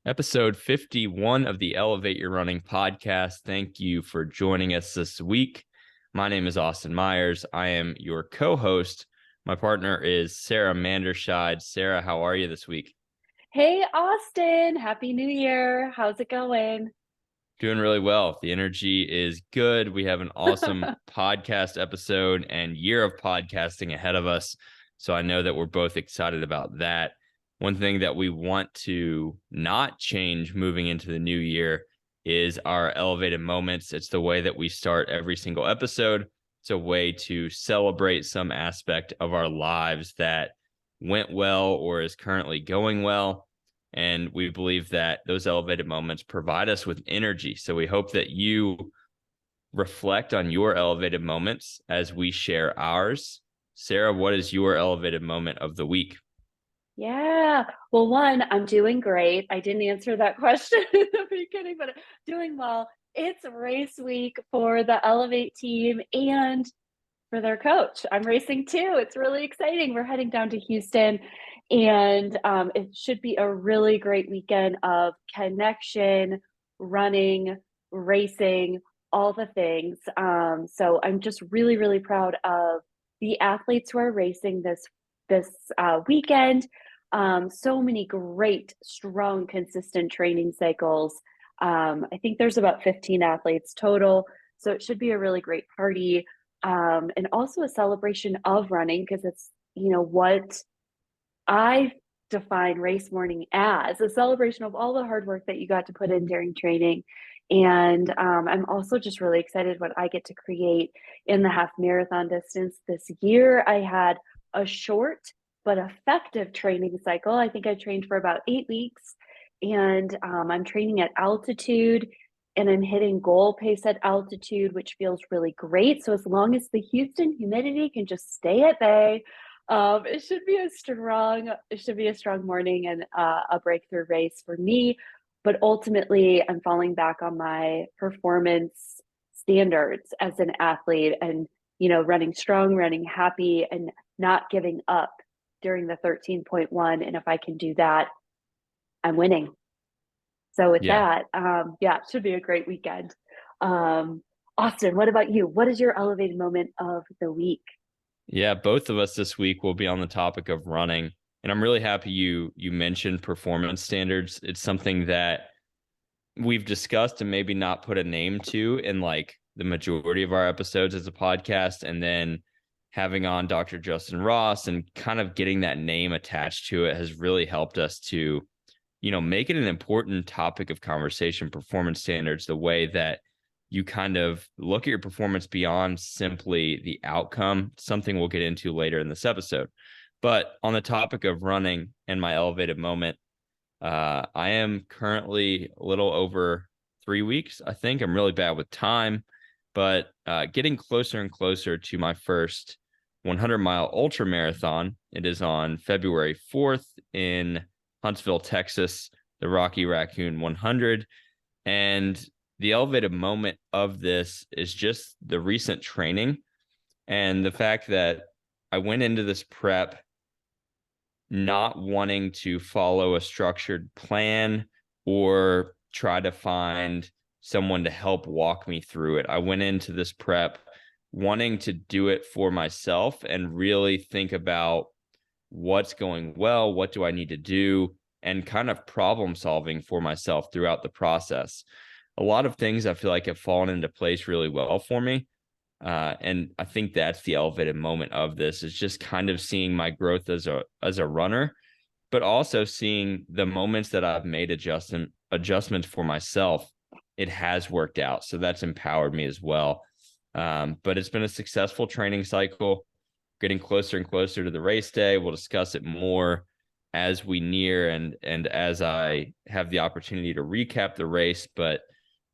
Episode 51 of the Elevate Your Running podcast. Thank you for joining us this week. My name is Austin Myers. I am your co-host. My partner is Sarah Manderscheid. Sarah, how are you this week? Hey, Austin, Happy New Year. How's it going? Doing really well. The energy is good. We have an awesome podcast episode and year of podcasting ahead of us. So I know that we're both excited about that. One thing that we want to not change moving into the new year is our elevated moments. It's the way that we start every single episode. It's a way to celebrate some aspect of our lives that went well or is currently going well. And we believe that those elevated moments provide us with energy. So we hope that you reflect on your elevated moments as we share ours. Sarah, what is your elevated moment of the week? Yeah. Well, one, I'm doing great. I didn't answer that question in the beginning, but doing well. It's race week for the Elevate team and for their coach. I'm racing too. It's really exciting. We're heading down to Houston, and it should be a really great weekend of connection, running, racing, all the things. So I'm just really, really proud of the athletes who are racing this weekend. So many great, strong, consistent training cycles. I think there's about 15 athletes total, so it should be a really great party, and also a celebration of running because it's what I define race morning as a celebration of all the hard work that you got to put in during training. And I'm also just really excited what I get to create in the half marathon distance this year. I had a short but effective training cycle. I think I trained for about 8 weeks, and I'm training at altitude and I'm hitting goal pace at altitude, which feels really great. So as long as the Houston humidity can just stay at bay, it should be a strong morning and a breakthrough race for me. But ultimately, I'm falling back on my performance standards as an athlete, and running strong, running happy, and not giving up during the 13.1. And if I can do that, I'm winning. So with Yeah. that, yeah, it should be a great weekend. Austin, what about you? What is your elevated moment of the week? Yeah, both of us this week will be on the topic of running. And I'm really happy you mentioned performance standards. It's something that we've discussed and maybe not put a name to in like the majority of our episodes as a podcast. And then having on Dr. Justin Ross and kind of getting that name attached to it has really helped us to, make it an important topic of conversation, performance standards, the way that you kind of look at your performance beyond simply the outcome, something we'll get into later in this episode. But on the topic of running and my elevated moment, I am currently a little over 3 weeks. I think I'm really bad with time, but getting closer and closer to my first 100-mile ultra marathon. It is on February 4th in Huntsville, Texas, the Rocky Raccoon 100. And the elevated moment of this is just the recent training and the fact that I went into this prep not wanting to follow a structured plan or try to find someone to help walk me through it. I went into this prep wanting to do it for myself and really think about what's going well, what do I need to do, and kind of problem solving for myself throughout the process. A lot of things I feel like have fallen into place really well for me. And I think that's the elevated moment of this is just kind of seeing my growth as a runner, but also seeing the moments that I've made adjustments for myself. It has worked out. So that's empowered me as well. But it's been a successful training cycle, getting closer and closer to the race day. We'll discuss it more as we near and as I have the opportunity to recap the race. But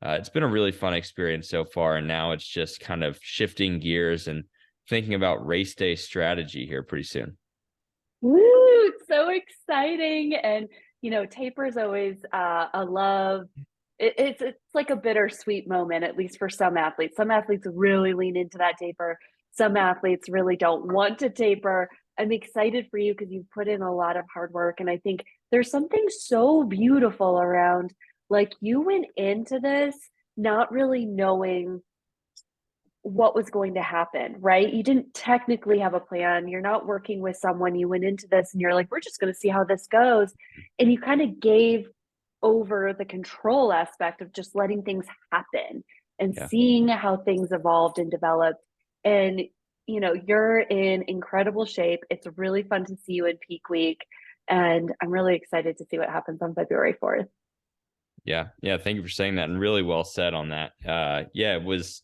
it's been a really fun experience so far. And now it's just kind of shifting gears and thinking about race day strategy here pretty soon. Woo, so exciting. And taper is always a love. It's like a bittersweet moment, at least for some athletes. Some athletes really lean into that taper. Some athletes really don't want to taper. I'm excited for you because you've put in a lot of hard work. And I think there's something so beautiful around, like, you went into this not really knowing what was going to happen, right? You didn't technically have a plan. You're not working with someone. You went into this and you're like, we're just going to see how this goes. And you kind of gave over the control aspect of just letting things happen and Yeah. seeing how things evolved and developed. And, you're in incredible shape. It's really fun to see you in peak week. And I'm really excited to see what happens on February 4th. Yeah. Yeah. Thank you for saying that. And really well said on that. Yeah, it was,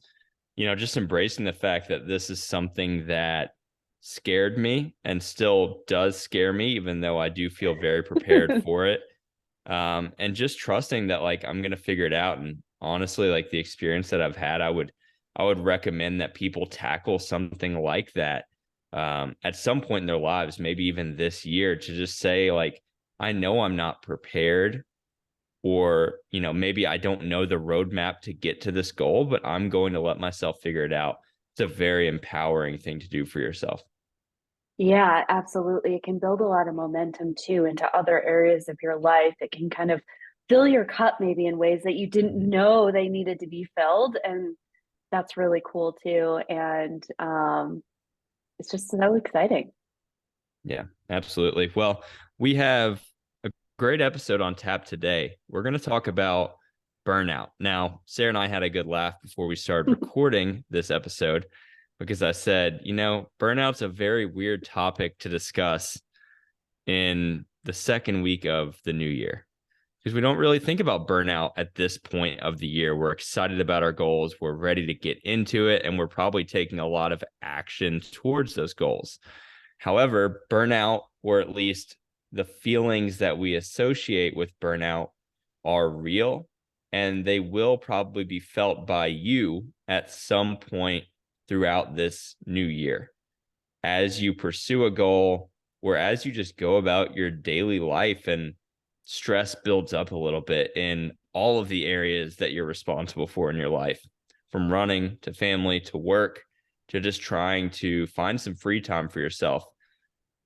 just embracing the fact that this is something that scared me and still does scare me, even though I do feel very prepared for it. And just trusting that like I'm gonna figure it out. And honestly, like the experience that I've had, I would recommend that people tackle something like that at some point in their lives, maybe even this year, to just say like, I know I'm not prepared, or maybe I don't know the roadmap to get to this goal, but I'm going to let myself figure it out. It's a very empowering thing to do for yourself. Yeah, absolutely. It can build a lot of momentum too into other areas of your life. It can kind of fill your cup maybe in ways that you didn't know they needed to be filled. And that's really cool too. And it's just so exciting. Yeah, absolutely. Well, we have a great episode on tap today. We're going to talk about burnout. Now, Sarah and I had a good laugh before we started recording this episode because I said, burnout's a very weird topic to discuss in the second week of the new year because we don't really think about burnout at this point of the year. We're excited about our goals, we're ready to get into it, and we're probably taking a lot of action towards those goals. However, burnout, or at least the feelings that we associate with burnout, are real, and they will probably be felt by you at some point throughout this new year as you pursue a goal, or as you just go about your daily life and stress builds up a little bit in all of the areas that you're responsible for in your life, from running to family to work to just trying to find some free time for yourself.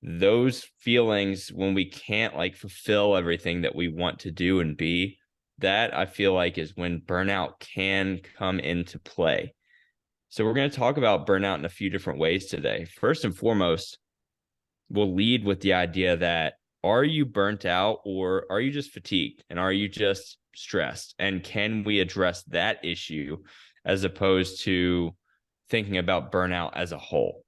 Those feelings, when we can't like fulfill everything that we want to do and be, that I feel like is when burnout can come into play. So we're going to talk about burnout in a few different ways today. First and foremost, we'll lead with the idea that, are you burnt out, or are you just fatigued, and are you just stressed? And can we address that issue as opposed to thinking about burnout as a whole?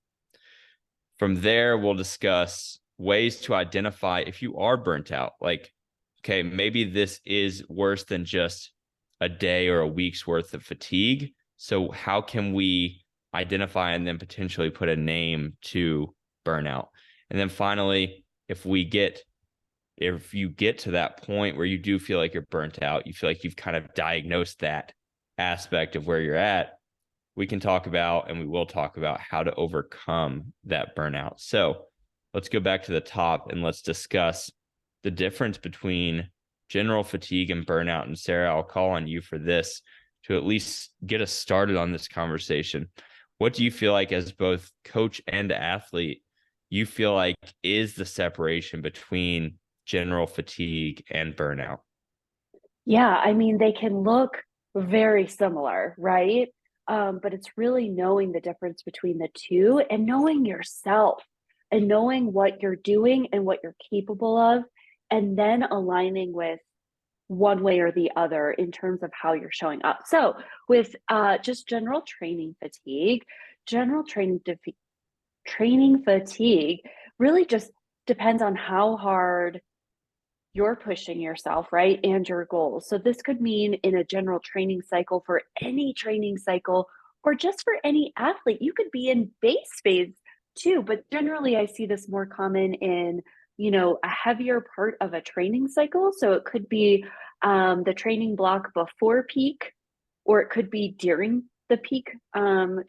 From there, we'll discuss ways to identify if you are burnt out. Like, okay, maybe this is worse than just a day or a week's worth of fatigue. So how can we identify and then potentially put a name to burnout? And then finally, if you get to that point where you do feel like you're burnt out, you feel like you've kind of diagnosed that aspect of where you're at, we can talk about, and we will talk about, how to overcome that burnout. So let's go back to the top and let's discuss the difference between general fatigue and burnout. And Sarah, I'll call on you for this to at least get us started on this conversation. What do you feel like, as both coach and athlete, you feel like is the separation between general fatigue and burnout? Yeah, I mean, they can look very similar, right? But it's really knowing the difference between the two and knowing yourself and knowing what you're doing and what you're capable of, and then aligning with one way or the other in terms of how you're showing up. So, with just general training fatigue really just depends on how hard you're pushing yourself, right? And your goals. So this could mean in a general training cycle, for any training cycle, or just for any athlete. You could be in base phase too, but generally I see this more common in, a heavier part of a training cycle. So it could be the training block before peak, or it could be during the peak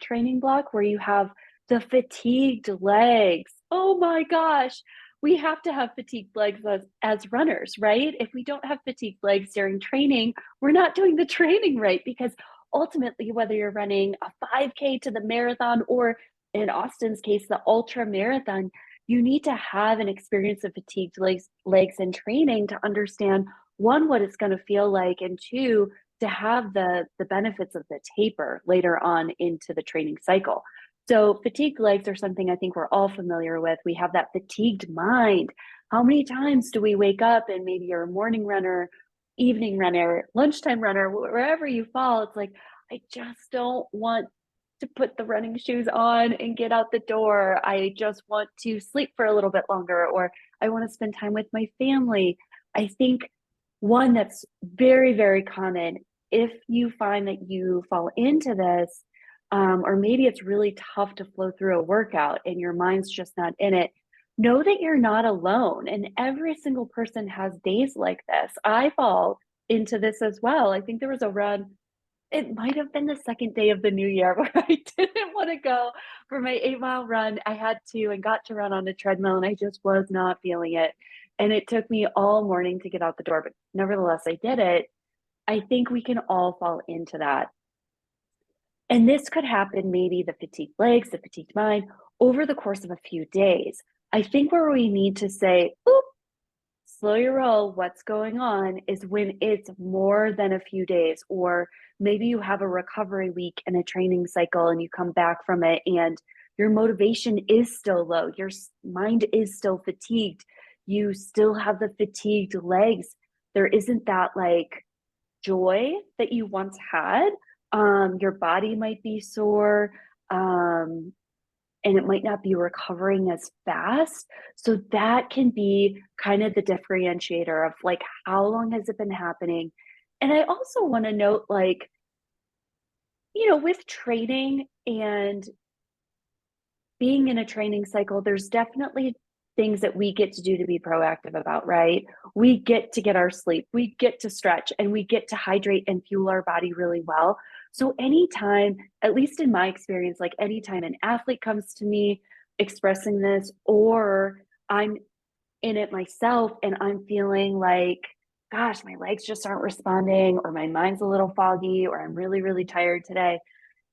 training block where you have the fatigued legs. Oh my gosh, we have to have fatigued legs as runners, right? If we don't have fatigued legs during training, we're not doing the training right, because ultimately, whether you're running a 5K to the marathon, or in Austin's case, the ultra marathon, you need to have an experience of fatigued legs in training to understand one, what it's going to feel like, and two, to have the benefits of the taper later on into the training cycle. So fatigued legs are something I think we're all familiar with. We have that fatigued mind. How many times do we wake up and maybe you're a morning runner, evening runner, lunchtime runner, wherever you fall, it's like, I just don't want to put the running shoes on and get out the door. I just want to sleep for a little bit longer, or I want to spend time with my family. I think one that's very, very common, if you find that you fall into this, or maybe it's really tough to flow through a workout and your mind's just not in it, know that you're not alone. And every single person has days like this. I fall into this as well. I think there was a run, it might have been the second day of the new year where I didn't want to go for my 8 mile run. I had to and got to run on a treadmill and I just was not feeling it. And it took me all morning to get out the door, but nevertheless, I did it. I think we can all fall into that. And this could happen, maybe the fatigued legs, the fatigued mind, over the course of a few days. I think where we need to say, oop, slow your roll, what's going on, is when it's more than a few days, or maybe you have a recovery week and a training cycle and you come back from it and your motivation is still low, your mind is still fatigued, you still have the fatigued legs. There isn't that like joy that you once had. Your body might be sore. And it might not be recovering as fast. So that can be kind of the differentiator of like, how long has it been happening? And I also want to note, like, with training and being in a training cycle, there's definitely things that we get to do to be proactive about, right? We get our sleep, we get to stretch, and we get to hydrate and fuel our body really well. So anytime, at least in my experience, like anytime an athlete comes to me expressing this, or I'm in it myself and I'm feeling like, gosh, my legs just aren't responding, or my mind's a little foggy, or I'm really, really tired today,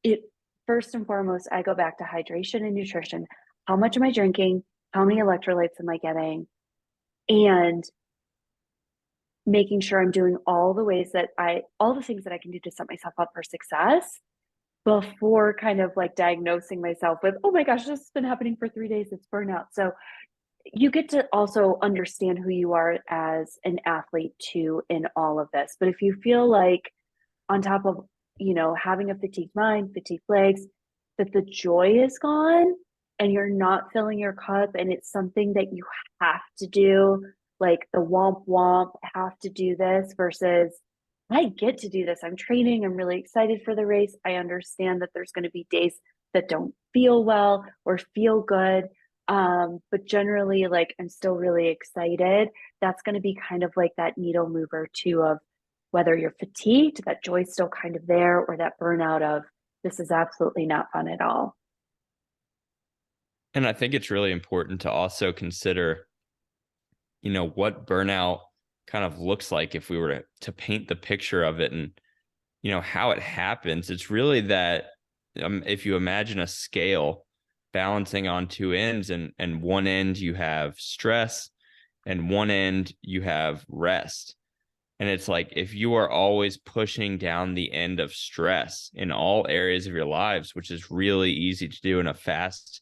it first and foremost, I go back to hydration and nutrition. How much am I drinking? How many electrolytes am I getting? And making sure I'm doing all the things that I can do to set myself up for success before kind of like diagnosing myself with, oh my gosh, this has been happening for 3 days. It's burnout. So you get to also understand who you are as an athlete too in all of this. But if you feel like, on top of, having a fatigued mind, fatigued legs, that the joy is gone and you're not filling your cup and it's something that you have to do, like the womp womp, have to do this, versus I get to do this. I'm training. I'm really excited for the race. I understand that there's going to be days that don't feel well or feel good. But generally, like, I'm still really excited. That's going to be kind of like that needle mover too, of whether you're fatigued, that joy's still kind of there, or that burnout of, this is absolutely not fun at all. And I think it's really important to also consider, what burnout kind of looks like if we were to paint the picture of it, and, how it happens. It's really that, if you imagine a scale balancing on two ends, and one end you have stress and one end you have rest. And it's like, if you are always pushing down the end of stress in all areas of your lives, which is really easy to do in a fast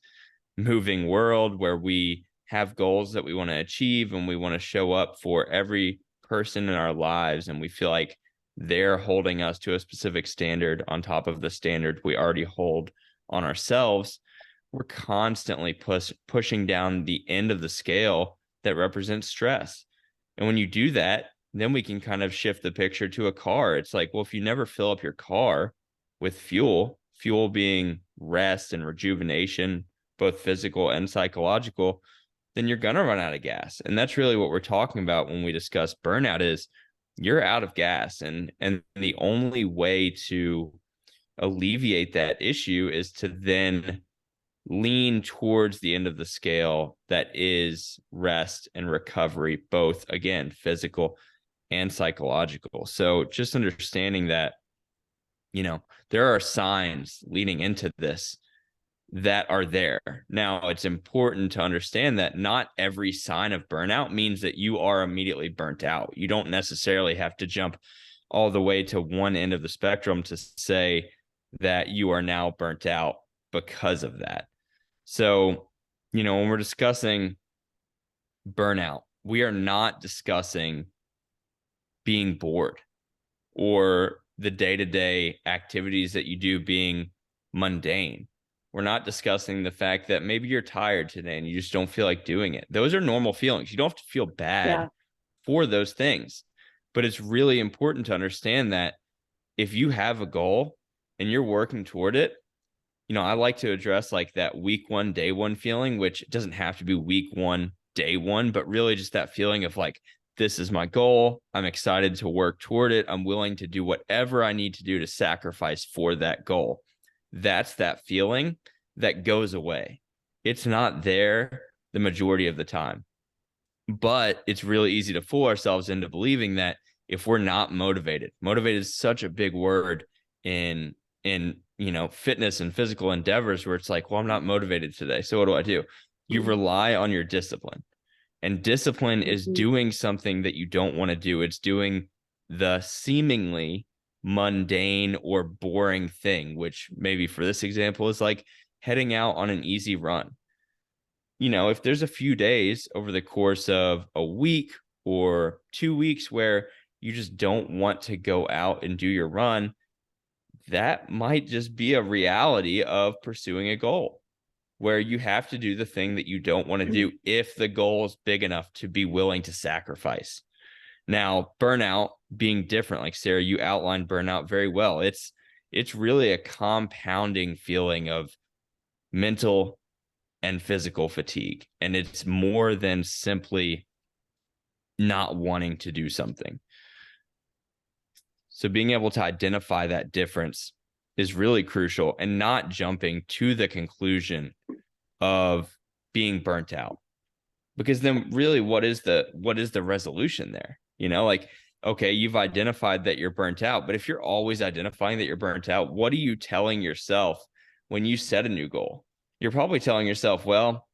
moving world where we have goals that we want to achieve and we want to show up for every person in our lives, and we feel like they're holding us to a specific standard on top of the standard we already hold on ourselves, we're constantly pushing down the end of the scale that represents stress. And when you do that, then we can kind of shift the picture to a car. It's like, well, if you never fill up your car with fuel being rest and rejuvenation, both physical and psychological, then you're going to run out of gas. And that's really what we're talking about when we discuss burnout, is you're out of gas. And the only way to alleviate that issue is to then lean towards the end of the scale that is rest and recovery, both, again, physical and psychological. So just understanding that, there are signs leading into this that are there. Now, it's important to understand that not every sign of burnout means that you are immediately burnt out. You don't necessarily have to jump all the way to one end of the spectrum to say that you are now burnt out because of that. So, when we're discussing burnout, we are not discussing being bored or the day-to-day activities that you do being mundane. We're not discussing the fact that maybe you're tired today and you just don't feel like doing it. Those are normal feelings. You don't have to feel bad Yeah. for those things. But it's really important to understand that if you have a goal and you're working toward it, I like to address like that week one, day one feeling, which doesn't have to be week one, day one, but really just that feeling of like, this is my goal. I'm excited to work toward it. I'm willing to do whatever I need to do to sacrifice for that goal. That's that feeling that goes away. It's not there the majority of the time, but it's really easy to fool ourselves into believing that if we're not motivated is such a big word in fitness and physical endeavors, where it's like, well, I'm not motivated today, so what do? You rely on your discipline, and discipline is Mhm. doing something that you don't want to do. It's doing the seemingly mundane or boring thing, which maybe for this example is like heading out on an easy run. If there's a few days over the course of a week or 2 weeks where you just don't want to go out and do your run, that might just be a reality of pursuing a goal, where you have to do the thing that you don't want to do if the goal is big enough to be willing to sacrifice. Now, burnout being different, like Sarah, you outlined burnout very well. It's really a compounding feeling of mental and physical fatigue. And it's more than simply not wanting to do something. So being able to identify that difference is really crucial, and not jumping to the conclusion of being burnt out. Because then really what is the resolution there? Like, okay, you've identified that you're burnt out, but if you're always identifying that you're burnt out, what are you telling yourself when you set a new goal? You're probably telling yourself, well,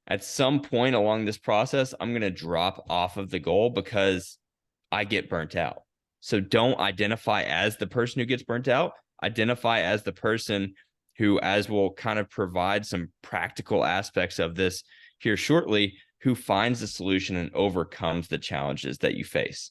at some point along this process, I'm going to drop off of the goal because I get burnt out. So don't identify as the person who gets burnt out. Identify as the person who, as we'll kind of provide some practical aspects of this here shortly, who finds the solution and overcomes the challenges that you face.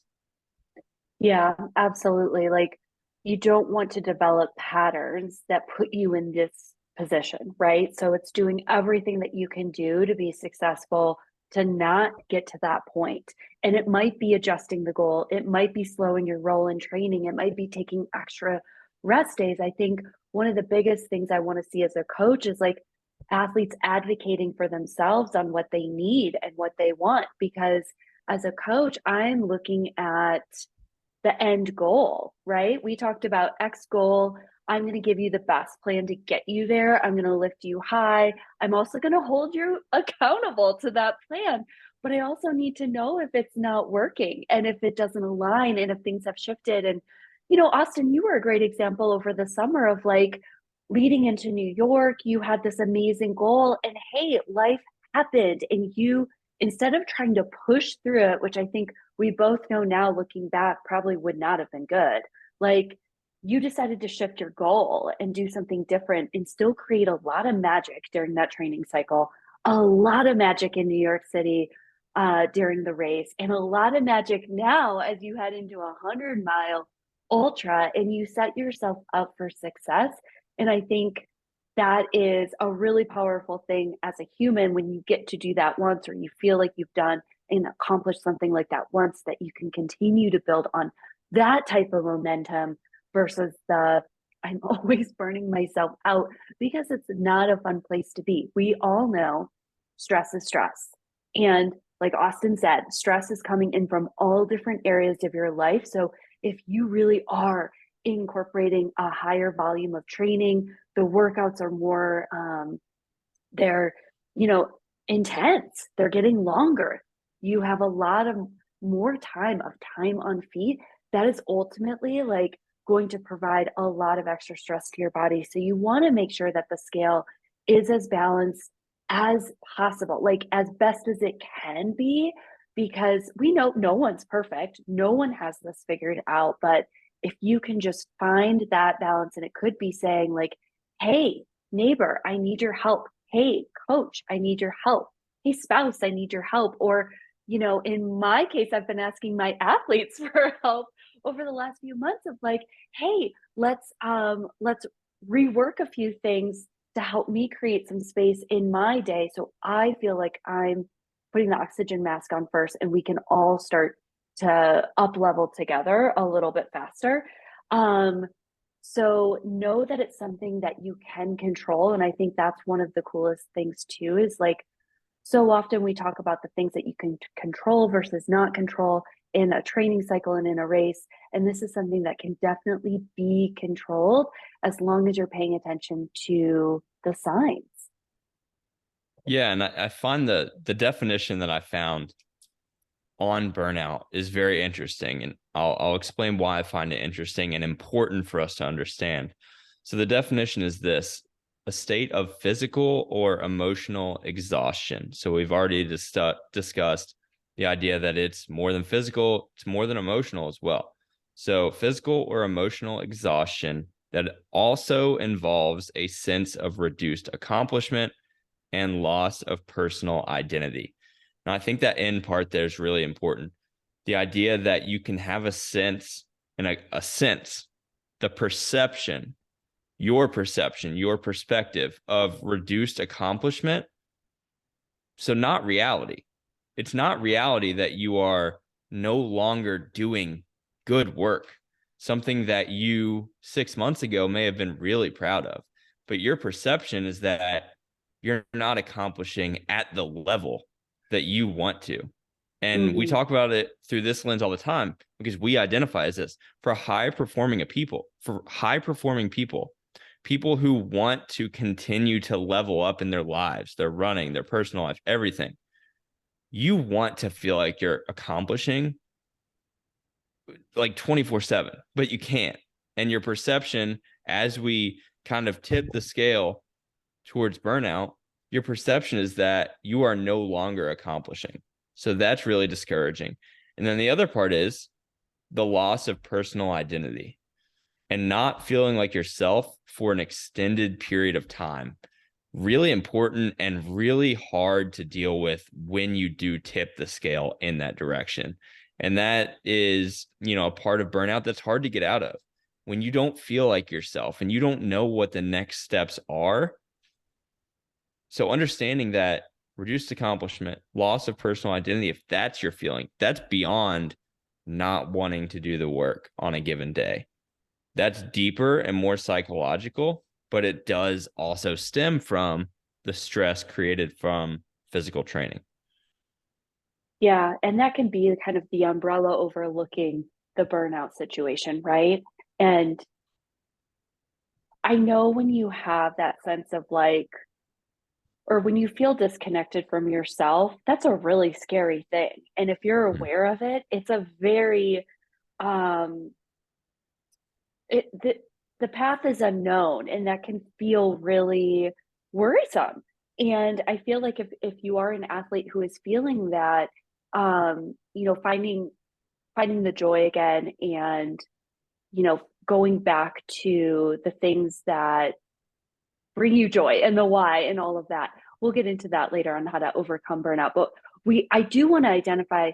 Yeah, absolutely. Like, you don't want to develop patterns that put you in this position, right? So it's doing everything that you can do to be successful to not get to that point. And it might be adjusting the goal, it might be slowing your roll in training, it might be taking extra rest days. I think one of the biggest things I want to see as a coach is like athletes advocating for themselves on what they need and what they want. Because as a coach, I'm looking at the end goal, right? We talked about X goal. I'm going to give you the best plan to get you there. I'm going to lift you high. I'm also going to hold you accountable to that plan. But I also need to know if it's not working and if it doesn't align and if things have shifted. And, Austin, you were a great example over the summer of like leading into New York. You had this amazing goal, and hey, life happened. And you, instead of trying to push through it, which I think we both know now looking back probably would not have been good. Like, you decided to shift your goal and do something different and still create a lot of magic during that training cycle, a lot of magic in New York City during the race, and a lot of magic now as you head into 100-mile ultra and you set yourself up for success. And I think that is a really powerful thing as a human when you get to do that once, or you feel like you've done and accomplish something like that once, that you can continue to build on that type of momentum versus the I'm always burning myself out, because it's not a fun place to be. We all know stress is stress. And like Austin said, stress is coming in from all different areas of your life. So if you really are incorporating a higher volume of training, the workouts are more they're you know intense, they're getting longer, you have a lot of more time on feet, that is ultimately like going to provide a lot of extra stress to your body. So you want to make sure that the scale is as balanced as possible, like as best as it can be, because we know no one's perfect. No one has this figured out. But if you can just find that balance, and it could be saying, like, hey, neighbor, I need your help. Hey, coach, I need your help. Hey, spouse, I need your help. Or, in my case, I've been asking my athletes for help over the last few months of like, hey, let's rework a few things to help me create some space in my day so I feel like I'm putting the oxygen mask on first and we can all start to up level together a little bit faster. Um, so know that it's something that you can control. And I think that's one of the coolest things too, is like, so often we talk about the things that you can control versus not control in a training cycle and in a race. And this is something that can definitely be controlled as long as you're paying attention to the signs. Yeah, and I find the definition that I found on burnout is very interesting, and I'll explain why I find it interesting and important for us to understand. So the definition is this: a state of physical or emotional exhaustion. So we've already discussed the idea that it's more than physical, it's more than emotional as well. So physical or emotional exhaustion that also involves a sense of reduced accomplishment and loss of personal identity. And I think that end part there is really important. The idea that you can have a sense and a sense, the perception, your perspective of reduced accomplishment. So not reality. It's not reality that you are no longer doing good work, something that you 6 months ago may have been really proud of. But your perception is that you're not accomplishing at the level that you want to. And we Mm-hmm. talk about it through this lens all the time because we identify as this for high performing people, people who want to continue to level up in their lives, their running, their personal life, everything. You want to feel like you're accomplishing like 24/7, but you can't. And your perception, as we kind of tip the scale towards burnout, your perception is that you are no longer accomplishing. So that's really discouraging. And then the other part is the loss of personal identity and not feeling like yourself for an extended period of time. Really important and really hard to deal with when you do tip the scale in that direction. And that is, a part of burnout that's hard to get out of. When you don't feel like yourself and you don't know what the next steps are. So understanding that reduced accomplishment, loss of personal identity, if that's your feeling, that's beyond not wanting to do the work on a given day. That's deeper and more psychological, but it does also stem from the stress created from physical training. Yeah, and that can be kind of the umbrella overlooking the burnout situation, right? And I know when you have that sense of like, or when you feel disconnected from yourself, that's a really scary thing. And if you're Mhm. aware of it, it's a very um it the path is unknown and that can feel really worrisome. And I feel like if you are an athlete who is feeling that, finding the joy again, and going back to the things that bring you joy and the why and all of that. We'll get into that later on how to overcome burnout. But I do want to identify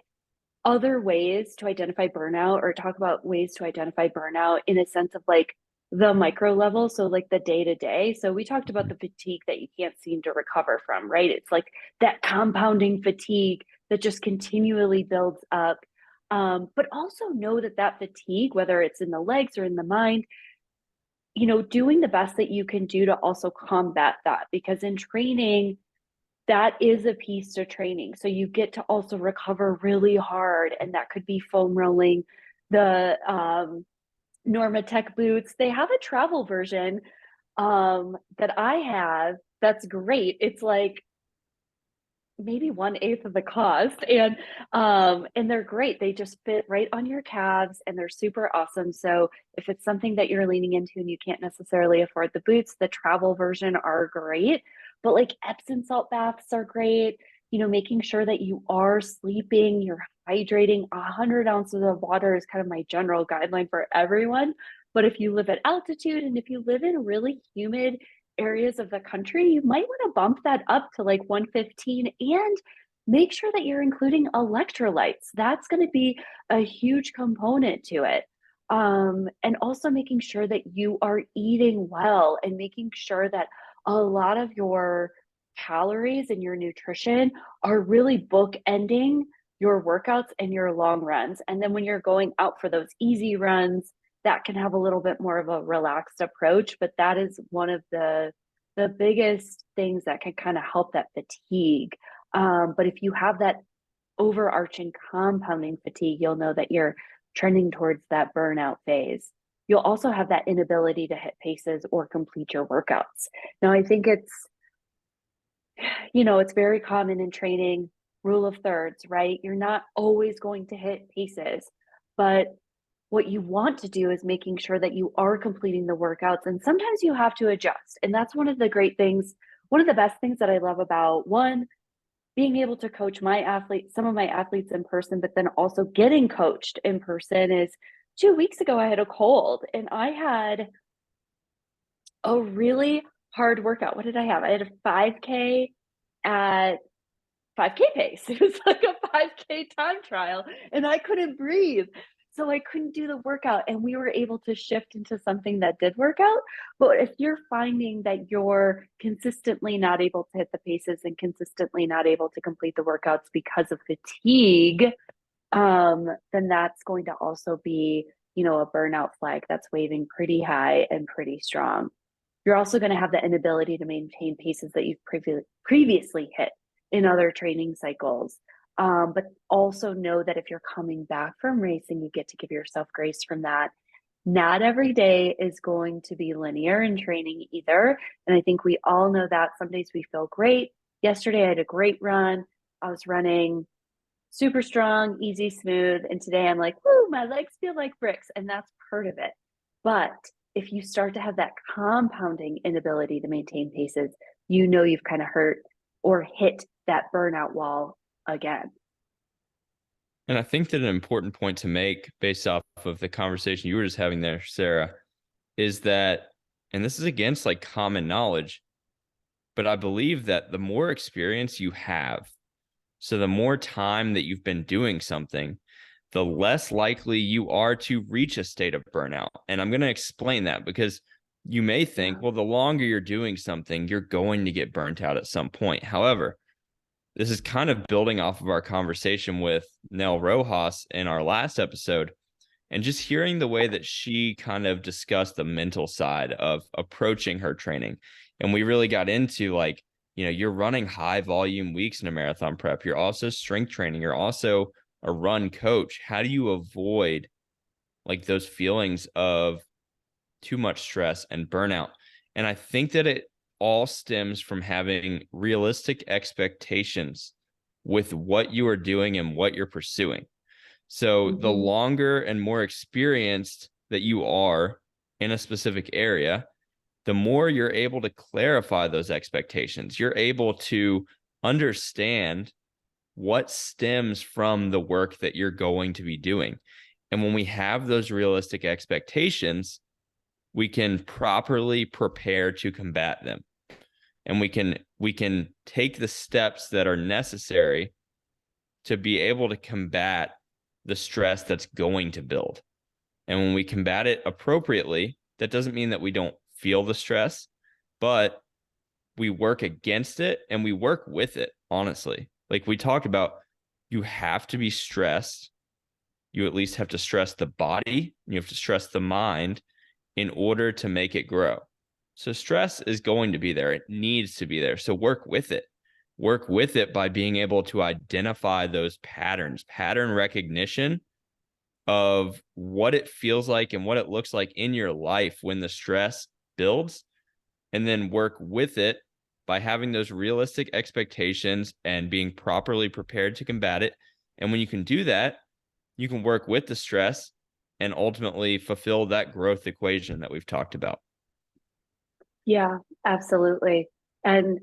other ways to identify burnout, or talk about ways to identify burnout in a sense of like the micro level. So like the day to day. So we talked about the fatigue that you can't seem to recover from, right? It's like that compounding fatigue that just continually builds up. But also know that that fatigue, whether it's in the legs or in the mind, doing the best that you can do to also combat that, because in training, that is a piece to training. So you get to also recover really hard, and that could be foam rolling. The Normatec boots, they have a travel version that I have that's great. It's like maybe 1/8 of the cost, and they're great. They just fit right on your calves and they're super awesome. So if it's something that you're leaning into and you can't necessarily afford the boots, the travel version are great. But like Epsom salt baths are great, making sure that you are sleeping, you're hydrating. 100 ounces of water is kind of my general guideline for everyone. But if you live at altitude and if you live in really humid areas of the country, you might want to bump that up to like 115 and make sure that you're including electrolytes. That's going to be a huge component to it. And also making sure that you are eating well and making sure that a lot of your calories and your nutrition are really bookending your workouts and your long runs. And then when you're going out for those easy runs, that can have a little bit more of a relaxed approach. But that is one of the biggest things that can kind of help that fatigue. But if you have that overarching compounding fatigue, you'll know that you're trending towards that burnout phase. You'll also have that inability to hit paces or complete your workouts. Now, I think it's very common in training, rule of thirds, right? You're not always going to hit paces, but what you want to do is making sure that you are completing the workouts. And sometimes you have to adjust. And that's one of the great things, one of the best things that I love about one, being able to coach some of my athletes in person, but then also getting coached in person is 2 weeks ago, I had a cold and I had a really hard workout. What did I have? I had a 5K at 5K pace. It was like a 5K time trial and I couldn't breathe. So I couldn't do the workout and we were able to shift into something that did work out. But if you're finding that you're consistently not able to hit the paces and consistently not able to complete the workouts because of fatigue, then that's going to also be, a burnout flag that's waving pretty high and pretty strong. You're also going to have the inability to maintain paces that you've previously hit in other training cycles. But also know that if you're coming back from racing, you get to give yourself grace from that. Not every day is going to be linear in training either. And I think we all know that. Some days we feel great. Yesterday, I had a great run. I was running super strong, easy, smooth. And today I'm like, whoo, my legs feel like bricks. And that's part of it. But if you start to have that compounding inability to maintain paces, you've kind of hurt or hit that burnout wall again. And I think that an important point to make based off of the conversation you were just having there, Sarah, is that, and this is against like common knowledge, but I believe that the more experience you have, so the more time that you've been doing something, the less likely you are to reach a state of burnout. And I'm going to explain that because you may think, well, the longer you're doing something, you're going to get burnt out at some point. However, this is kind of building off of our conversation with Nell Rojas in our last episode, and just hearing the way that she kind of discussed the mental side of approaching her training. And we really got into like, you're running high volume weeks in a marathon prep. You're also strength training. You're also a run coach. How do you avoid like those feelings of too much stress and burnout? And I think that it all stems from having realistic expectations with what you are doing and what you're pursuing. So the longer and more experienced that you are in a specific area, the more you're able to clarify those expectations. You're able to understand what stems from the work that you're going to be doing. And when we have those realistic expectations, we can properly prepare to combat them. And we can take the steps that are necessary to be able to combat the stress that's going to build. And when we combat it appropriately, that doesn't mean that we don't feel the stress, but we work against it and we work with it, honestly. Like we talked about, you have to be stressed. You at least have to stress the body. You have to stress the mind in order to make it grow. So stress is going to be there. It needs to be there. So work with it. Work with it by being able to identify those patterns, pattern recognition of what it feels like and what it looks like in your life when the stress builds, and then work with it by having those realistic expectations and being properly prepared to combat it. And when you can do that, you can work with the stress and ultimately fulfill that growth equation that we've talked about. Yeah, absolutely. And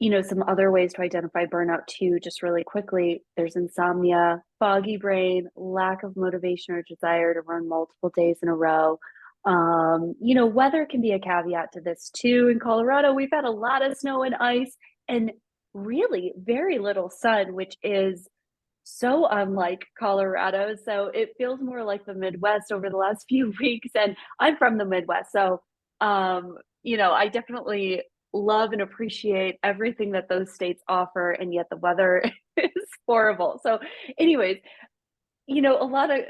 some other ways to identify burnout too, just really quickly, there's insomnia, foggy brain, lack of motivation or desire to run multiple days in a row. Weather can be a caveat to this too. In Colorado, we've had a lot of snow and ice and really very little sun, which is so unlike Colorado. So it feels more like the Midwest over the last few weeks. And I'm from the Midwest. So, I definitely love and appreciate everything that those states offer. And yet the weather is horrible. So, anyways, a lot of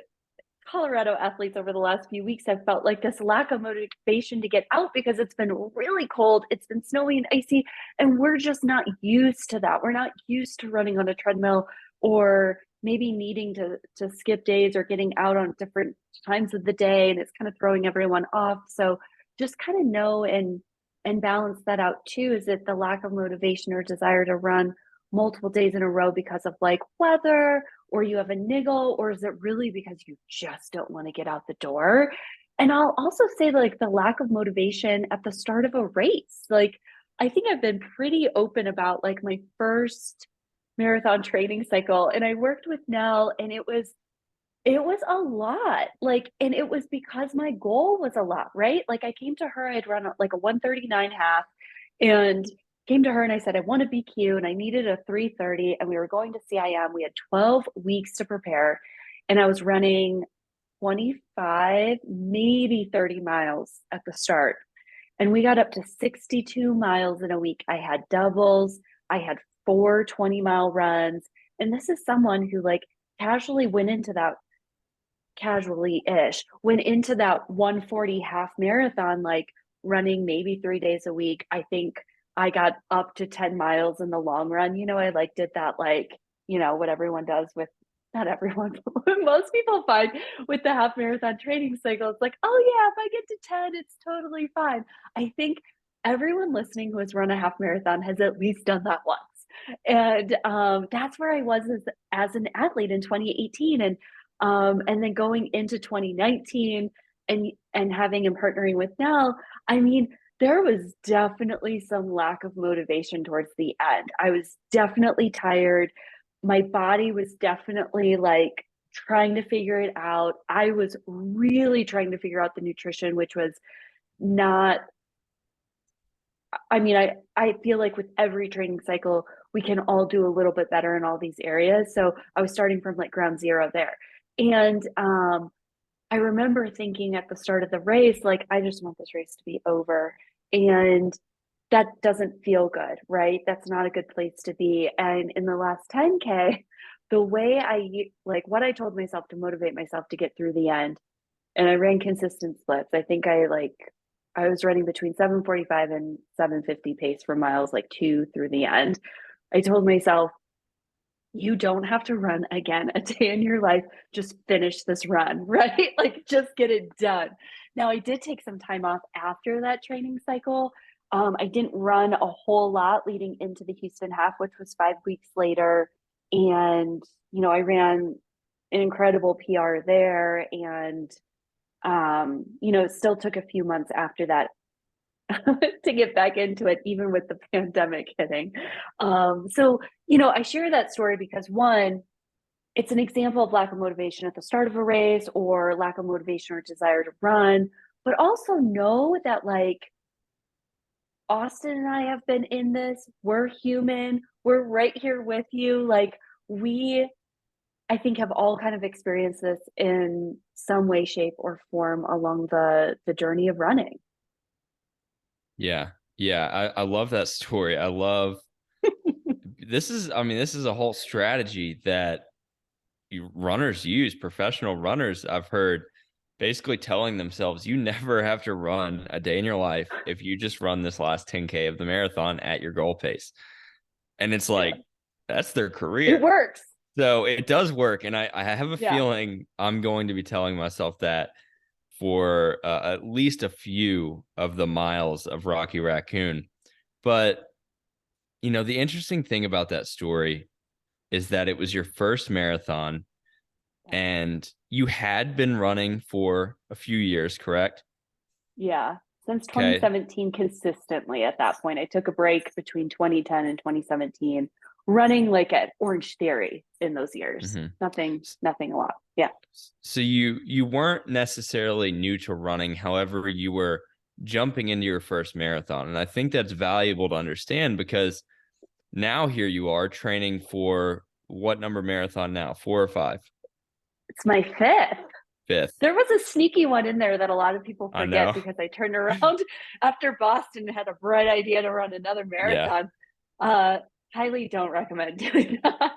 Colorado athletes over the last few weeks have felt like this lack of motivation to get out because it's been really cold, it's been snowy and icy, and we're just not used to that. We're not used to running on a treadmill or maybe needing to skip days or getting out on different times of the day, and it's kind of throwing everyone off. So just kind of know and balance that out too. Is it the lack of motivation or desire to run multiple days in a row because of like weather, or you have a niggle, or is it really because you just don't want to get out the door? And I'll also say like the lack of motivation at the start of a race. Like I think I've been pretty open about like my first marathon training cycle, and I worked with Nell, and it was a lot. Like, and it was because my goal was a lot, right? Like I came to her, I'd run like a 139 half, and came to her and I said, I want to BQ and I needed a 3:30, and we were going to CIM. We had 12 weeks to prepare, and I was running 25, maybe 30 miles at the start. And we got up to 62 miles in a week. I had doubles, I had 4 20-mile runs. And this is someone who like casually went into that casually ish, went into that 140 half marathon, like running maybe 3 days a week. I think I got up to 10 miles in the long run. I like did that, like, what everyone does with, not everyone, but most people find with the half marathon training cycle. It's like, oh yeah, if I get to 10, it's totally fine. I think everyone listening who has run a half marathon has at least done that once. And that's where I was as an athlete in 2018. And then going into 2019 and having and partnering with Nell, I mean, there was definitely some lack of motivation towards the end. I was definitely tired. My body was definitely like trying to figure it out. I was really trying to figure out the nutrition, which was not, I mean, I feel like with every training cycle, we can all do a little bit better in all these areas. So I was starting from like ground zero there. And I remember thinking at the start of the race, like, I just want this race to be over. And that doesn't feel good, right? That's not a good place to be. And in the last 10K, the way like what I told myself to motivate myself to get through the end, and I ran consistent splits. I think I was running between 7:45 and 7:50 pace for miles like 2 through the end. I told myself, you don't have to run again a day in your life. Just finish this run, right? Like just get it done. Now, I did take some time off after that training cycle. I didn't run a whole lot leading into the Houston half, which was 5 weeks later. And, I ran an incredible PR there. And, it still took a few months after that to get back into it, even with the pandemic hitting. So, I share that story because one, it's an example of lack of motivation at the start of a race or lack of motivation or desire to run, but also know that like Austin and I have been in this. We're human. We're right here with you. Like I think have all kind of experienced this in some way, shape, or form along the journey of running. Yeah. Yeah. I love that story. I love this is a whole strategy that runners use, professional runners. I've heard basically telling themselves, you never have to run a day in your life if you just run this last 10K of the marathon at your goal pace. And it's Yeah. like, that's their It career. works. So it does work. And I have a Yeah. feeling I'm going to be telling myself that for at least a few of the miles of Rocky Raccoon. But, the interesting thing about that story is that it was your first marathon and you had been running for a few years, correct? Yeah. Since Okay. 2017, consistently at that point. I took a break between 2010 and 2017, running like at Orange Theory in those years. Hmm. Nothing a lot. Yeah. So you weren't necessarily new to running, however, you were jumping into your first marathon. And I think that's valuable to understand because now here you are training for what number marathon now? Four or five? It's my fifth. Fifth. There was a sneaky one in there that a lot of people I forget know. because I turned around after Boston and had a bright idea to run another Yeah. marathon. Highly don't recommend doing that.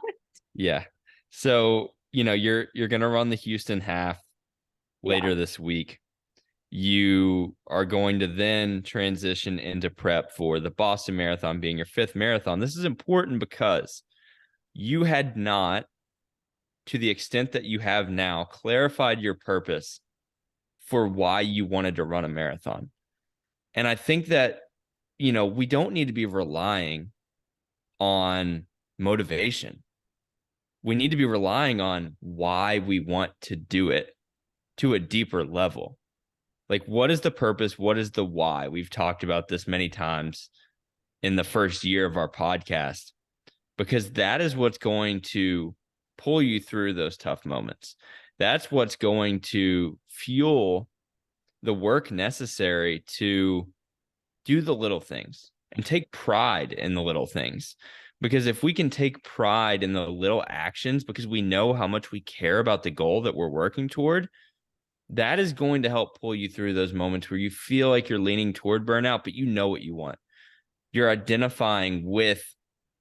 Yeah. So, you're gonna run the Houston half Yeah. later this week. You are going to then transition into prep for the Boston Marathon being your fifth marathon. This is important because you had not, to the extent that you have now, clarified your purpose for why you wanted to run a marathon. And I think that, we don't need to be relying on motivation. We need to be relying on why we want to do it to a deeper level. Like, what is the purpose? What is the why? We've talked about this many times in the first year of our podcast, because that is what's going to pull you through those tough moments. That's what's going to fuel the work necessary to do the little things and take pride in the little things. Because if we can take pride in the little actions because we know how much we care about the goal that we're working toward, that is going to help pull you through those moments where you feel like you're leaning toward burnout, but you know what you want. You're identifying with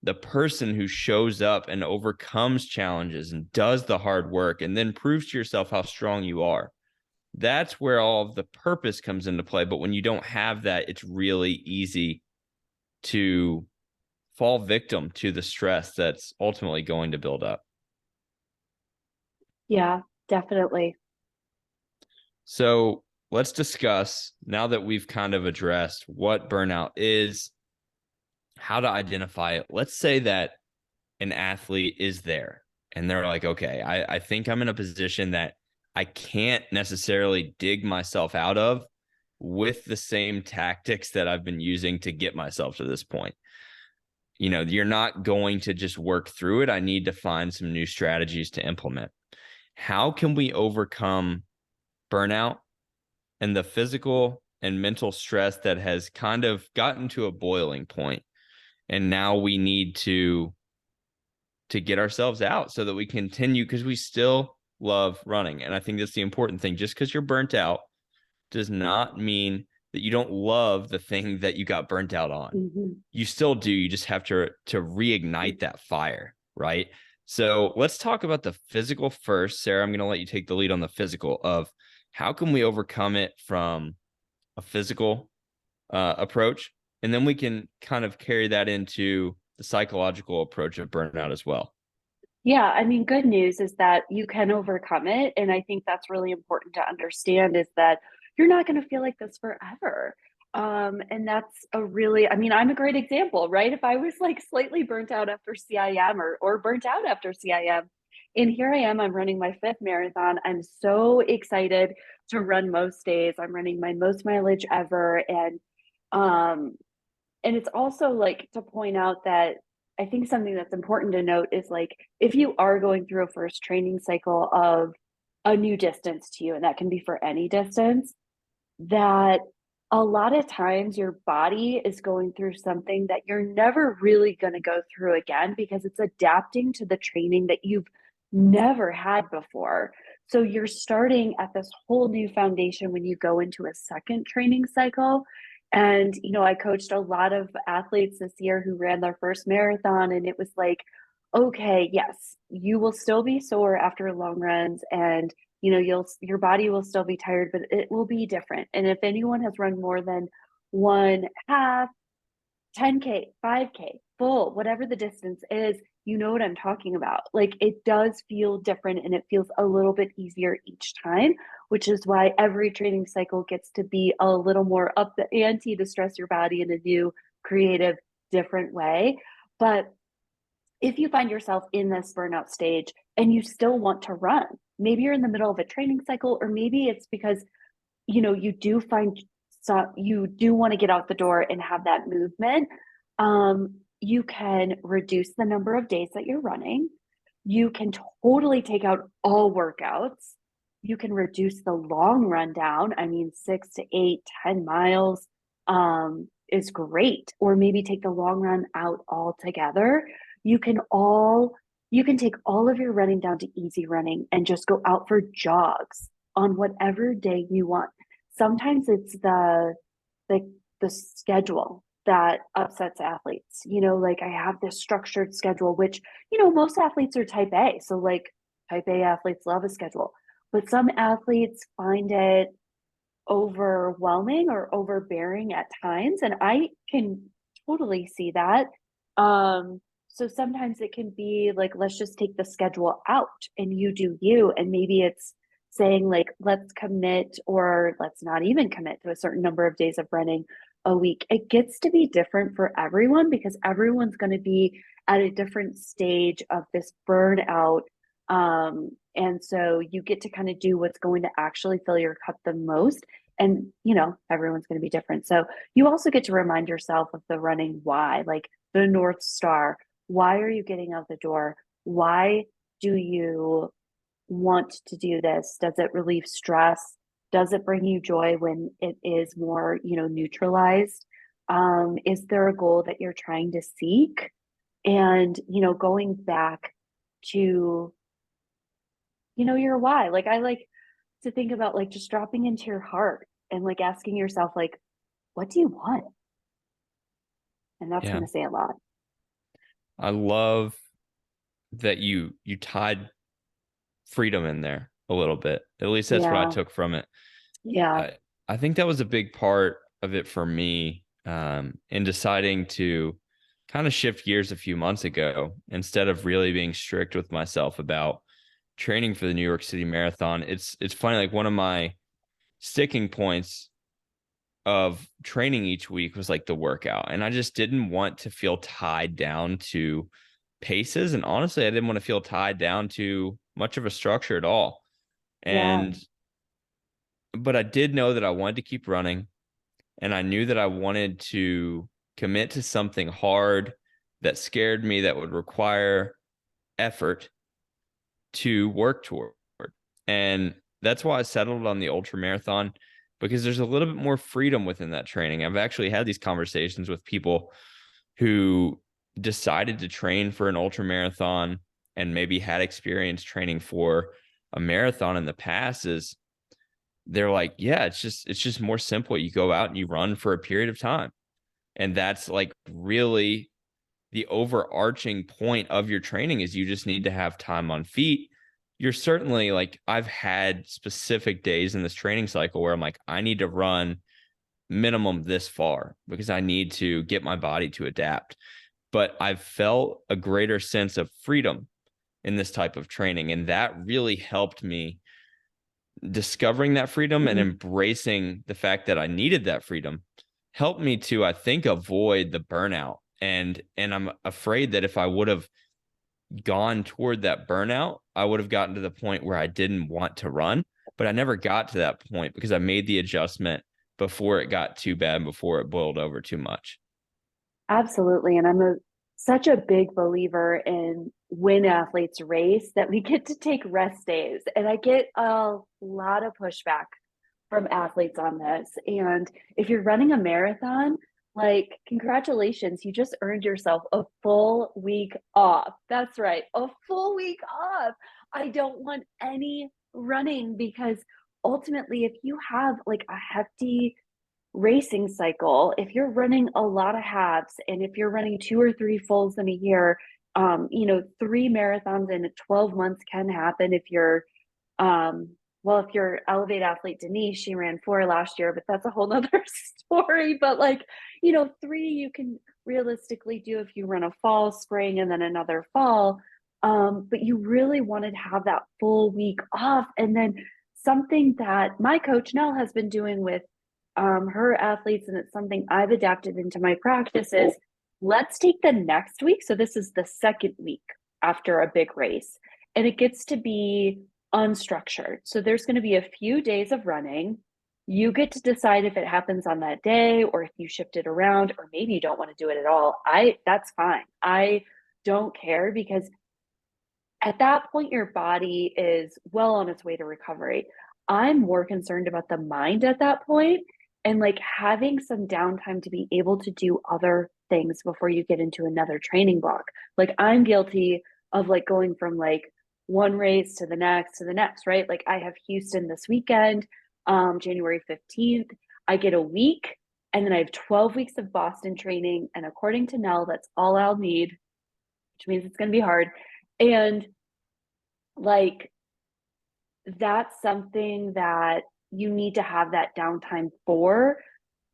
the person who shows up and overcomes challenges and does the hard work and then proves to yourself how strong you are. That's where all of the purpose comes into play. But when you don't have that, it's really easy to fall victim to the stress that's ultimately going to build up. Yeah, definitely. So let's discuss, now that we've kind of addressed what burnout is, how to identify it. Let's say that an athlete is there and they're like, okay, I think I'm in a position that I can't necessarily dig myself out of with the same tactics that I've been using to get myself to this point. You're not going to just work through it. I need to find some new strategies to implement. How can we overcome burnout and the physical and mental stress that has kind of gotten to a boiling point? And now we need to get ourselves out so that we continue, because we still love running. And I think that's the important thing. Just because you're burnt out does not mean that you don't love the thing that you got burnt out on. Mm-hmm. You still do. You just have to reignite that fire, right? So let's talk about the physical first. Sarah, I'm going to let you take the lead on the physical of how can we overcome it from a physical approach, and then we can kind of carry that into the psychological approach of burnout as well. Yeah, I mean, good news is that you can overcome it. And I think that's really important to understand is that you're not going to feel like this forever. And that's I mean, I'm a great example, right? If I was like slightly burnt out after CIM or burnt out after CIM, and here I am, I'm running my fifth marathon. I'm so excited to run most days. I'm running my most mileage ever. Um, and it's also like to point out that I think something that's important to note is like if you are going through a first training cycle of a new distance to you, and that can be for any distance, that a lot of times your body is going through something that you're never really going to go through again because it's adapting to the training that you've never had before. So you're starting at this whole new foundation when you go into a second training cycle. And, I coached a lot of athletes this year who ran their first marathon, and it was like, okay, yes, you will still be sore after long runs and your body will still be tired, but it will be different. And if anyone has run more than one half, 10K, 5K, full, whatever the distance is, you know what I'm talking about. Like it does feel different and it feels a little bit easier each time, which is why every training cycle gets to be a little more up the ante to stress your body in a new, creative, different way. But if you find yourself in this burnout stage and you still want to run, maybe you're in the middle of a training cycle, or maybe it's because, you do find you do want to get out the door and have that movement, you can reduce the number of days that you're running. You can totally take out all workouts. You can reduce the long run down. I mean, 6 to 8, 10 miles is great. Or maybe take the long run out altogether. You can all you can take all of your running down to easy running and just go out for jogs on whatever day you want. Sometimes it's the the schedule that upsets athletes. Like I have this structured schedule, which, most athletes are type A. So like type A athletes love a schedule, but some athletes find it overwhelming or overbearing at times. And I can totally see that. So sometimes it can be like, let's just take the schedule out and you do you. And maybe it's saying like, let's commit or let's not even commit to a certain number of days of running a week. It gets to be different for everyone because everyone's going to be at a different stage of this burnout. And so you get to kind of do what's going to actually fill your cup the most. And, everyone's going to be different. So you also get to remind yourself of the running why, like the North Star. Why are you getting out the door? Why do you want to do this? Does it relieve stress? Does it bring you joy when it is more, neutralized? Is there a goal that you're trying to seek? And, going back to, your why. Like I like to think about like just dropping into your heart and like asking yourself, like, what do you want? And that's Yeah. going to say a lot. I love that you tied freedom in there a little bit. At least that's what I Yeah. took from it. Yeah. I think that was a big part of it for me, in deciding to kind of shift gears a few months ago. Instead of really being strict with myself about training for the New York City Marathon. It's funny, like one of my sticking points of training each week was like the workout. And I just didn't want to feel tied down to paces. And honestly, I didn't want to feel tied down to much of a structure at all. Yeah. And but I did know that I wanted to keep running, and I knew that I wanted to commit to something hard that scared me, that would require effort to work toward. And that's why I settled on the ultra marathon, because there's a little bit more freedom within that training. I've actually had these conversations with people who decided to train for an ultra marathon and maybe had experience training for a marathon in the past. Is they're like, yeah, it's just more simple. You go out and you run for a period of time. And that's like really the overarching point of your training, is you just need to have time on feet. You're certainly like, I've had specific days in this training cycle where I'm like, I need to run minimum this far because I need to get my body to adapt. But I've felt a greater sense of freedom in this type of training. And that really helped me discovering that freedom and Mhm. embracing the fact that I needed that freedom helped me to, I think, avoid the burnout. And I'm afraid that if I would have gone toward that burnout, I would have gotten to the point where I didn't want to run, but I never got to that point because I made the adjustment before it got too bad, before it boiled over too much. Absolutely. And such a big believer in when athletes race that we get to take rest days. And I get a lot of pushback from athletes on this. And if you're running a marathon, like, congratulations, you just earned yourself a full week off. That's right, a full week off. I don't want any running because ultimately, if you have like a hefty racing cycle, if you're running a lot of halves and if you're running 2 or 3 fulls in a year, 3 marathons in 12 months can happen if you're if you're Elevate athlete Denise, she ran 4 last year, but that's a whole nother story. But like, 3 you can realistically do if you run a fall, spring, and then another fall. But you really wanted to have that full week off. And then something that my coach Nell has been doing with her athletes, and it's something I've adapted into my practice is let's take the next week. So this is the second week after a big race, and it gets to be unstructured. So there's going to be a few days of running. You get to decide if it happens on that day or if you shift it around, or maybe you don't want to do it at all. That's fine. I don't care, because at that point your body is well on its way to recovery. I'm more concerned about the mind at that point, and like having some downtime to be able to do other things before you get into another training block. Like I'm guilty of like going from like one race to the next, right? Like I have Houston this weekend, January 15th. I get a week, and then I have 12 weeks of Boston training, and according to Nell, that's all I'll need, which means it's going to be hard. And like that's something that you need to have that downtime for,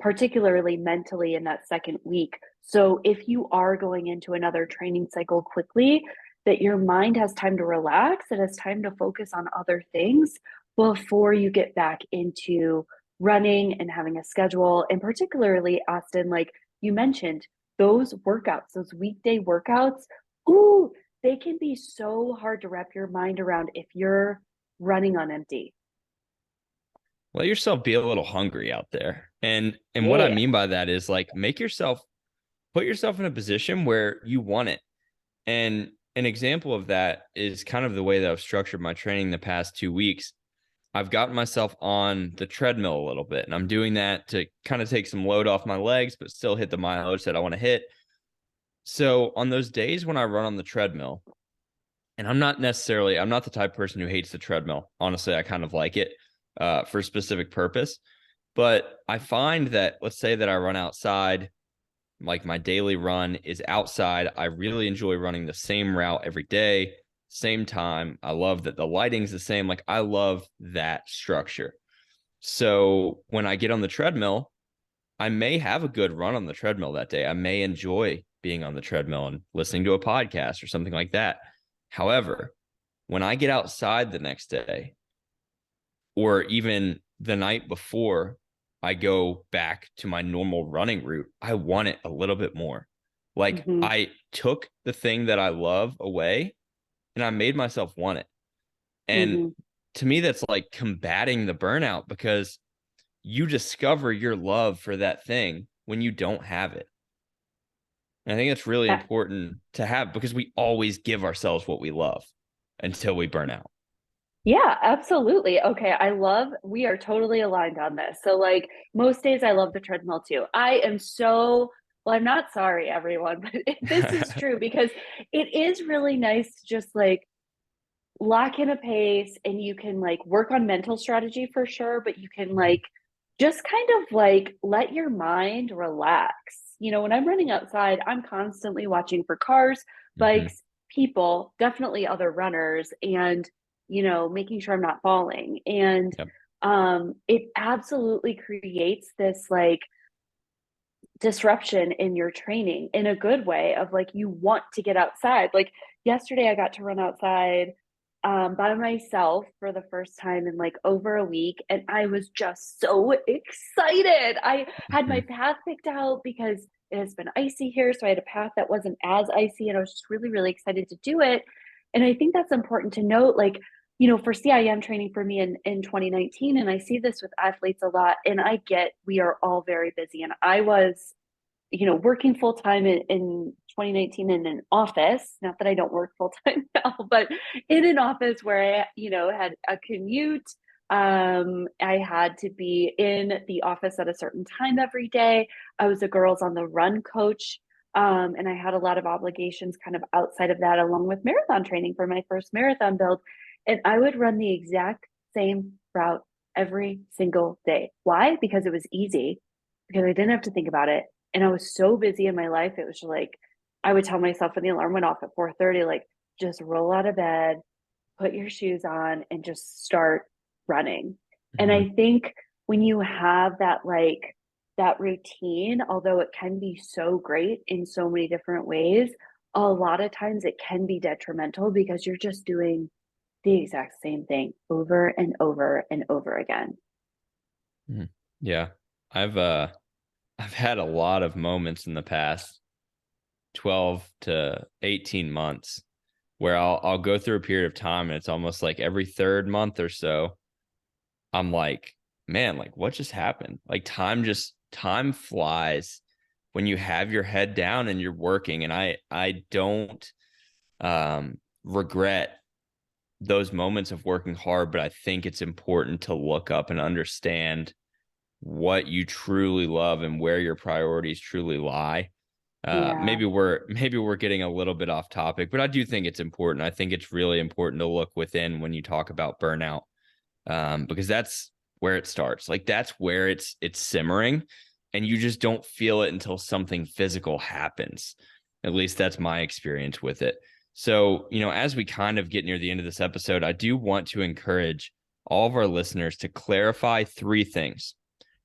particularly mentally in that second week. So if you are going into another training cycle quickly, that your mind has time to relax, it has time to focus on other things before you get back into running and having a schedule. And particularly, Austin, like you mentioned, those workouts, those weekday workouts, ooh, they can be so hard to wrap your mind around if you're running on empty. Let yourself be a little hungry out there. And what I Yeah. mean by that is like put yourself in a position where you want it. And an example of that is kind of the way that I've structured my training the past 2 weeks. I've gotten myself on the treadmill a little bit, and I'm doing that to kind of take some load off my legs, but still hit the mileage that I want to hit. So on those days when I run on the treadmill, and I'm not the type of person who hates the treadmill. Honestly, I kind of like it for a specific purpose. But I find that, let's say that I run outside, like my daily run is outside. I really enjoy running the same route every day, same time. I love that the lighting's the same. Like I love that structure. So when I get on the treadmill, I may have a good run on the treadmill that day. I may enjoy being on the treadmill and listening to a podcast or something like that. However, when I get outside the next day, or even the night before I go back to my normal running route, I want it a little bit more. Like Mm-hmm. I took the thing that I love away and I made myself want it. And Mm-hmm. to me, that's like combating the burnout, because you discover your love for that thing when you don't have it. And I think it's really important to have, because we always give ourselves what we love until we burn out. Yeah, absolutely. Okay, we are totally aligned on this. So, like, most days I love the treadmill too. Well, I'm not sorry, everyone, but this is true, because it is really nice to just like lock in a pace, and you can like work on mental strategy for sure, but you can like just kind of like let your mind relax. When I'm running outside, I'm constantly watching for cars, Hmm. bikes, people, definitely other runners, and making sure I'm not falling. And Yep. it absolutely creates this like disruption in your training in a good way, of like you want to get outside. Like yesterday I got to run outside by myself for the first time in like over a week, and I was just so excited. I had my Hmm. path picked out because it has been icy here, so I had a path that wasn't as icy, and I was just really really excited to do it. And I think that's important to note, like for CIM training for me in 2019, and I see this with athletes a lot, and I get we are all very busy, and I was working full time in 2019 in an office. Not that I don't work full time now, but in an office where I, had a commute. I had to be in the office at a certain time every day. I was a girls on the run coach. And I had a lot of obligations kind of outside of that, along with marathon training for my first marathon build. And I would run the exact same route every single day. Why? Because it was easy, because I didn't have to think about it, and I was so busy in my life. It was like I would tell myself when the alarm went off at 4:30, like just roll out of bed, put your shoes on, and just start running. And Hmm. I think when you have that routine, although it can be so great in so many different ways, a lot of times it can be detrimental, because you're just doing the exact same thing over and over and over again. Yeah. I've I've had a lot of moments in the past 12 to 18 months where I'll go through a period of time, and it's almost like every third month or so I'm like man, like what just happened? Like time flies when you have your head down and you're working. And I don't regret those moments of working hard, but I think it's important to look up and understand what you truly love and where your priorities truly lie. Yeah. Maybe we're getting a little bit off topic, but I do think it's important. I think it's really important to look within when you talk about burnout, because that's where it starts. Like that's where it's simmering, and you just don't feel it until something physical happens. At least that's my experience with it. So, as we kind of get near the end of this episode, I do want to encourage all of our listeners to clarify three things.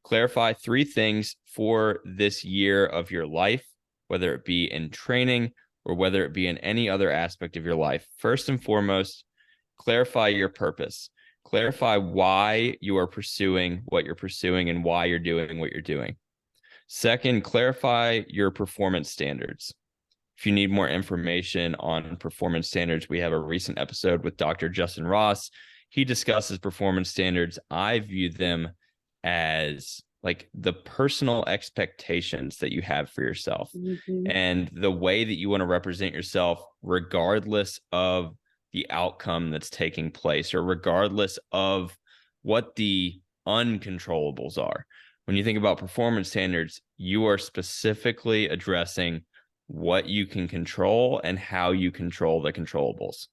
Clarify three things for this year of your life, whether it be in training or whether it be in any other aspect of your life. First and foremost, clarify your purpose. Clarify why you are pursuing what you're pursuing and why you're doing what you're doing. Second, clarify your performance standards. If you need more information on performance standards, we have a recent episode with Dr. Justin Ross. He discusses performance standards. I view them as like the personal expectations that you have for yourself Hmm. and the way that you want to represent yourself, regardless of the outcome that's taking place or regardless of what the uncontrollables are. When you think about performance standards, you are specifically addressing what you can control and how you control the controllables.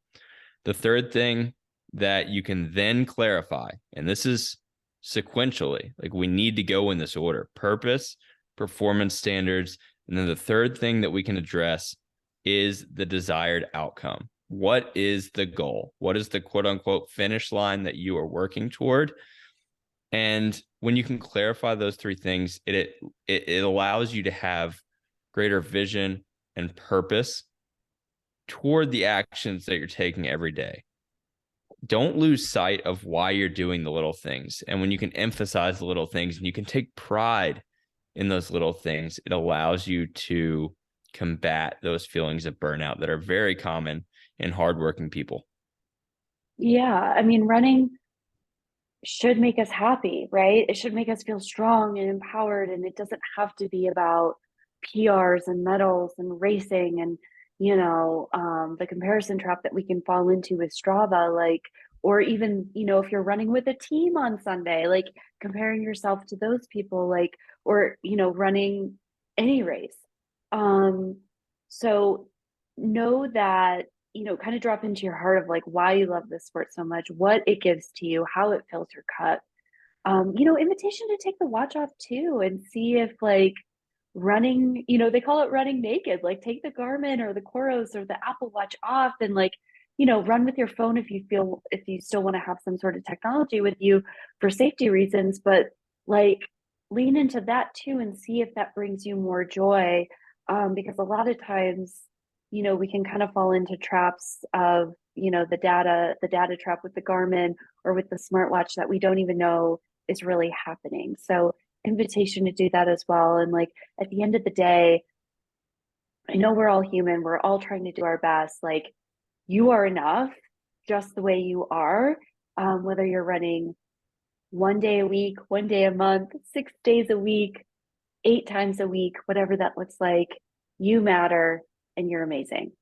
The third thing that you can then clarify, and this is sequentially, like we need to go in this order: purpose, performance standards, and then the third thing that we can address is the desired outcome. What is the goal? What is the quote unquote finish line that you are working toward? And when you can clarify those three things, it allows you to have greater vision and purpose toward the actions that you're taking every day. Don't lose sight of why you're doing the little things. And when you can emphasize the little things and you can take pride in those little things, it allows you to combat those feelings of burnout that are very common in hardworking people. Yeah. I mean, running should make us happy, right? It should make us feel strong and empowered. And it doesn't have to be about PRs and medals and racing and, the comparison trap that we can fall into with Strava, like, or even, if you're running with a team on Sunday, like comparing yourself to those people, like, or, running any race. Um, so know that kind of drop into your heart of like why you love this sport so much, what it gives to you, how it fills your cup. Invitation to take the watch off too and see if like running, they call it running naked, like take the Garmin or the Coros or the Apple Watch off and like, run with your phone if you still want to have some sort of technology with you for safety reasons, but like lean into that too and see if that brings you more joy. Because a lot of times, we can kind of fall into traps of, the data trap with the Garmin or with the smartwatch that we don't even know is really happening. So invitation to do that as well. And like at the end of the day, I know we're all human, we're all trying to do our best. Like you are enough just the way you are, whether you're running one day a week, one day a month, 6 days a week, 8 times a week, whatever that looks like. You matter and you're amazing.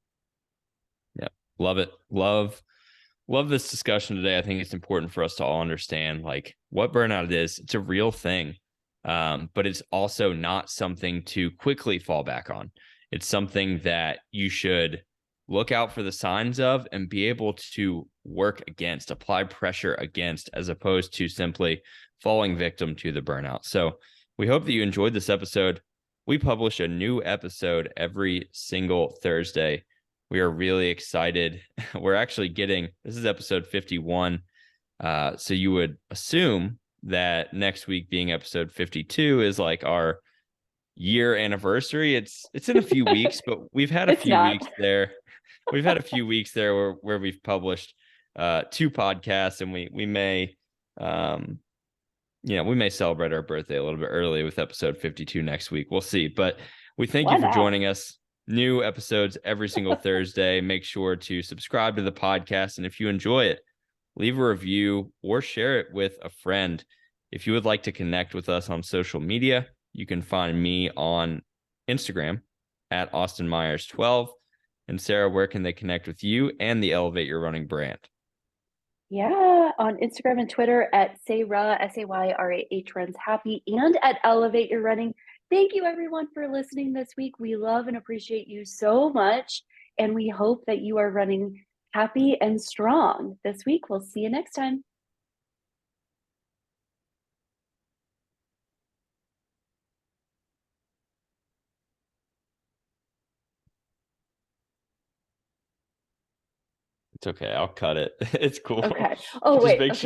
Yeah. Love it. Love this discussion today. I think it's important for us to all understand like what burnout is. It's a real thing. But it's also not something to quickly fall back on. It's something that you should look out for the signs of and be able to work against, apply pressure against, as opposed to simply falling victim to the burnout. So we hope that you enjoyed this episode. We publish a new episode every single Thursday. We are really excited. We're actually this is episode 51. So you would assume that next week being episode 52 is like our year anniversary. It's in a few weeks, but we've had a It's few not. weeks there. We've had a few weeks there where we've published two podcasts, and we may we may celebrate our birthday a little bit early with episode 52 next week. We'll see. But we thank you Why for not? joining us. New episodes every single Thursday. Make sure to subscribe to the podcast. And if you enjoy it, leave a review or share it with a friend. If you would like to connect with us on social media, you can find me on Instagram at Austin Myers 12. And Sarah, where can they connect with you and the Elevate Your Running brand? Yeah, on Instagram and Twitter at Sayra, SAYRAH Runs Happy, and at Elevate Your Running. Thank you, everyone, for listening this week. We love and appreciate you so much, and we hope that you are running happy and strong this week. We'll see you next time. It's okay. I'll cut it. It's cool. Okay. Oh, Just wait. make Okay. sure.